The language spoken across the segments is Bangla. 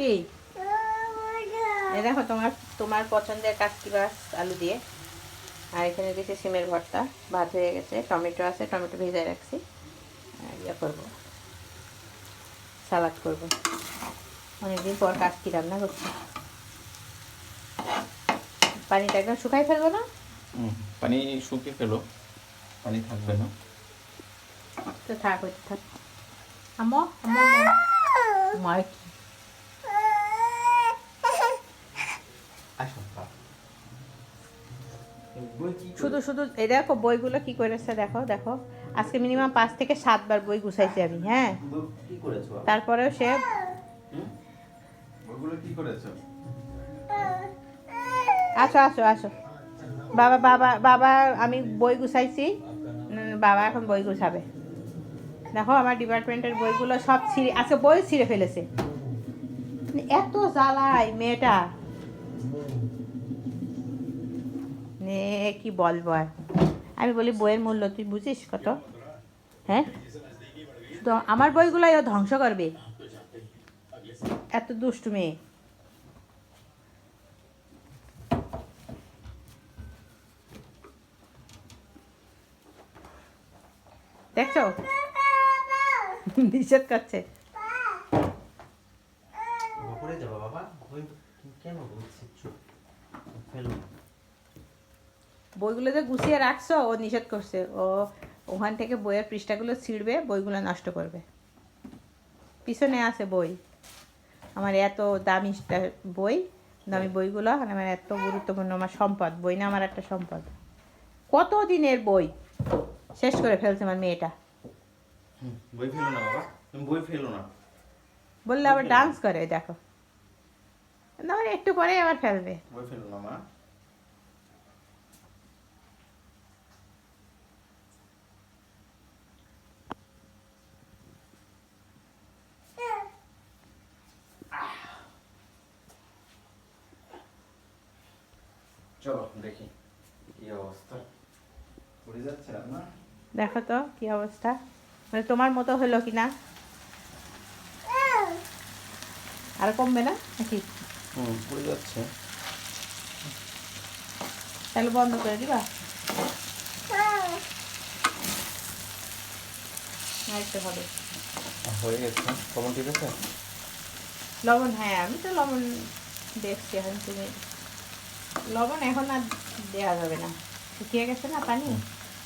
কি এ দেখো তোমার তোমার পছন্দের কাটকি মাছ আলু দিয়ে। আর এখানে দিয়েছি সিমের ভর্তা, ভাত হয়ে গেছে, টমেটো আছে, টমেটো ভেজে রাখছি। আর ইয়ে করবো, সালাদ করবো। অনেকদিন পর কাটকি রান্না করছি। পানিটা একদম শুকাই ফেলবো না? পানি শুকিয়ে ফেলো, পানি থাকবে না তো থাক, হইতে থাক। আম্মু আম্মু মার কি শুধু শুধু এই দেখো বইগুলো কি করেছে, দেখো দেখো। আজকে মিনিমাম 5 থেকে 7 বার বই গুছাইছি আমি। হ্যাঁ, কি করেছো? তারপরেও সে ওগুলো কি করেছো? আসো আসো আসো। বাবা বাবা বাবা আমি বই গুছাইছি, বাবা এখন বই গুছাবে। দেখো আমার ডিপার্টমেন্টের বইগুলো সব ছিঁড়ে, আজকে বই ছিঁড়ে ফেলেছে। এত জ্বালায় মেয়েটা, নে কি বলবো আর। আমি বলি বইয়ের মূল্য তুই বুঝিস কত? হ্যাঁ, তো আমার বইগুলাই ও ধ্বংস করবে, এত দুষ্টু মেয়ে। দেখছো নিষেধ করছে। পড়ে যাবে বাবা, বই কেন বলছিস? চুপ ফেলো। বইগুলো যে গুছিয়ে রাখছো ও নিষেধ করছে, ও ওখান থেকে বইয়ের পৃষ্ঠাগুলো ছিঁড়বে, বইগুলো নষ্ট করবে। পিছনে আছে বই, আমার এত দামি বই, দামি বইগুলো আমার এত গুরুত্বপূর্ণ, আমার সম্পদ। বই না আমার একটা সম্পদ। কত দিনের বই শেষ করে ফেলছে আমার মেয়েটা। বই ফেলো না বাবা, তুমি বই ফেলো না। বললে আবার ডান্স করে, দেখো না, একটু পরে আবার ফেলবে। বই ফেলো না মা। চলো দেখি কি অবস্থা, পড়ে যাচ্ছে না? দেখো তো কি অবস্থা, মানে তোমার মতো হলো কি না? আর কমবে না নাকি? পড়ে যাচ্ছে। তাহলে বন্ধ করে দিবা। আরেকটু হবে। হয়ে গেছে, লবণ ঠিক আছে? লবণ, হ্যাঁ আমি তো লবণ দেখছি এখন। তুমি লবণ এখন আর দেওয়া যাবে না, শুকিয়ে গেছে না পানি।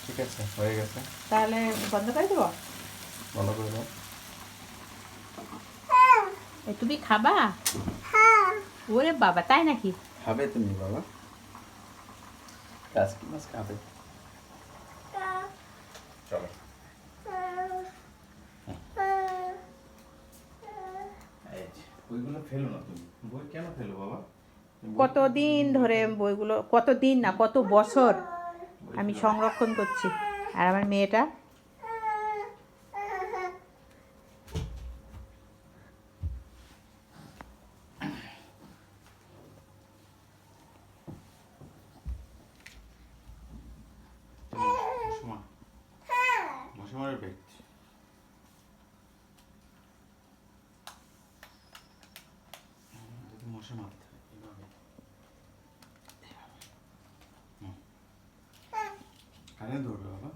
ঠিক আছে, হয়ে গেছে। তাহলে বন্ধ করে দেবো। ভালো করে দাও। তুমি খাবা? ওরে বাবা, তাই নাকি? খাবে তুমি বাবা, কাজ কি মাছ খাবে। চলো বইগুলো ফেলো না তুমি, বই কেন ফেলো বাবা? কতদিন ধরে বইগুলো, কতদিন না কত বছর আমি সংরক্ষণ করছি। আর আমার মেয়েটা মশামারের পেট। মশা মারতে হয় এভাবে। কানে ধরবে বাবা।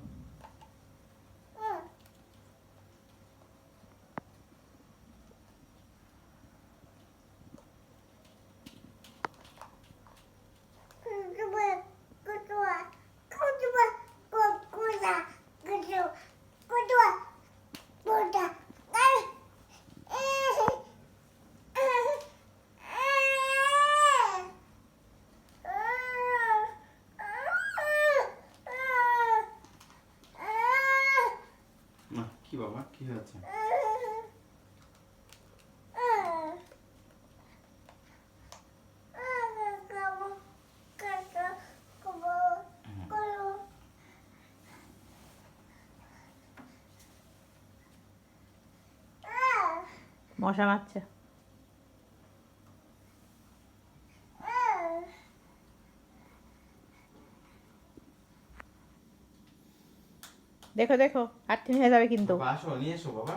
না কি বাবা, কি হয়েছে? মশা মারছে। দেখো দেখো, আর তুমি হয়ে যাবে কিন্তু। বাবা আসো, নিয়ে এসো বাবা।